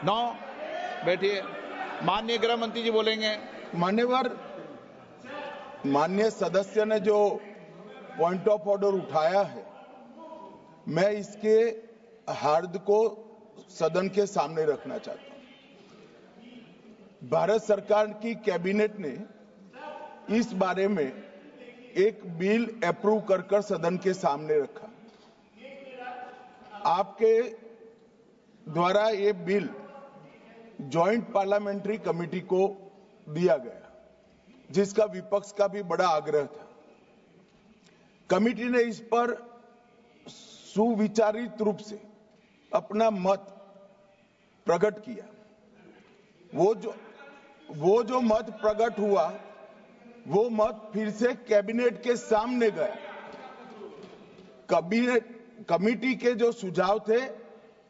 नौ बैठिए। माननीय गृह मंत्री जी बोलेंगे। मान्यवर, माननीय सदस्य ने जो पॉइंट ऑफ ऑर्डर उठाया है, मैं इसके हार्द को सदन के सामने रखना चाहता हूं। भारत सरकार की कैबिनेट ने इस बारे में एक बिल अप्रूव कर सदन के सामने रखा। आपके द्वारा ये बिल जॉइंट पार्लियामेंट्री कमेटी को दिया गया, जिसका विपक्ष का भी बड़ा आग्रह था। कमेटी ने इस पर सुविचारित रूप से अपना मत प्रकट किया। वो जो मत प्रकट हुआ, वो मत फिर से कैबिनेट के सामने गया। कमेटी के जो सुझाव थे,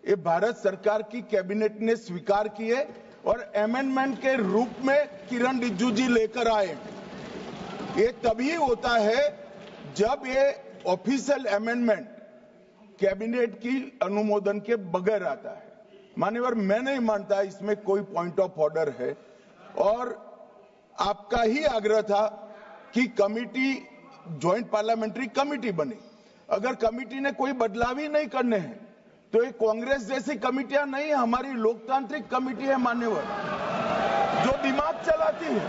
ये भारत सरकार की कैबिनेट ने स्वीकार किए और अमेंडमेंट के रूप में किरण रिजिजू जी लेकर आए। ये तभी होता है जब ये ऑफिशियल अमेंडमेंट कैबिनेट की अनुमोदन के बगैर आता है। मान्यवर, मैं नहीं मानता इसमें कोई पॉइंट ऑफ ऑर्डर है, और आपका ही आग्रह था कि कमेटी ज्वाइंट पार्लियामेंट्री कमेटी बने। अगर कमेटी ने कोई बदलाव ही नहीं करने हैं तो ये कांग्रेस जैसी कमेटियां नहीं, हमारी लोकतांत्रिक कमेटी है मान्यवर, जो दिमाग चलाती है।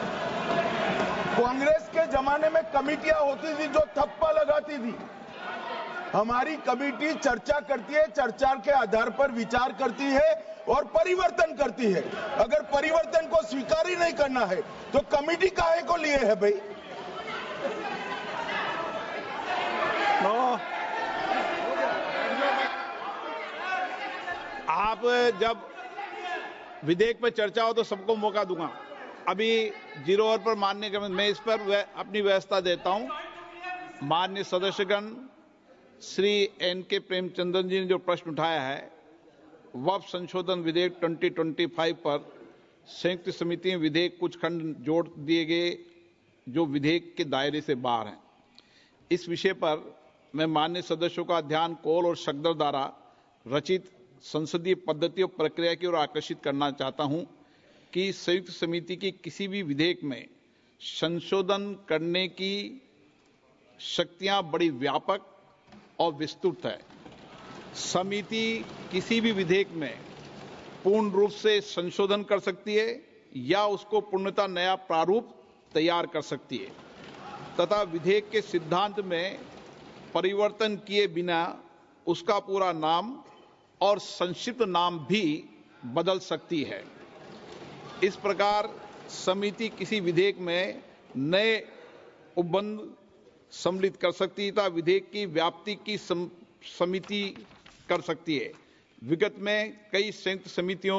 कांग्रेस के जमाने में कमेटियां होती थी जो थप्पा लगाती थी। हमारी कमेटी चर्चा करती है, चर्चा के आधार पर विचार करती है और परिवर्तन करती है। अगर परिवर्तन को स्वीकार ही नहीं करना है तो कमेटी काहे को लिए है भाई? आप जब विधेयक पर चर्चा हो तो सबको मौका दूंगा। अभी 0 ओवर पर माननीय मैं इस पर अपनी व्यवस्था देता हूं। माननीय सदस्यगण श्री एन.के. प्रेमचंद्रन जी ने जो प्रश्न उठाया है, वक्फ संशोधन विधेयक 2025 पर संयुक्त समिति में विधेयक कुछ खंड जोड़ दिए गए जो विधेयक के दायरे से बाहर हैं। इस विषय पर मैं माननीय सदस्यों का ध्यान कौल और सकदर द्वारा रचित संसदीय पद्धति और प्रक्रिया की ओर आकर्षित करना चाहता हूं कि संयुक्त समिति की किसी भी विधेयक में संशोधन करने की शक्तियां बड़ी व्यापक और विस्तृत है। समिति किसी भी विधेयक में पूर्ण रूप से संशोधन कर सकती है या उसको पूर्णतः नया प्रारूप तैयार कर सकती है तथा विधेयक के सिद्धांत में परिवर्तन किए बिना उसका पूरा नाम और संक्षिप्त नाम भी बदल सकती है। इस प्रकार समिति किसी विधेयक में नए उपबंध सम्मिलित कर सकती है तथा विधेयक की व्याप्ति की समिति कर सकती है। विगत में कई संयुक्त समितियों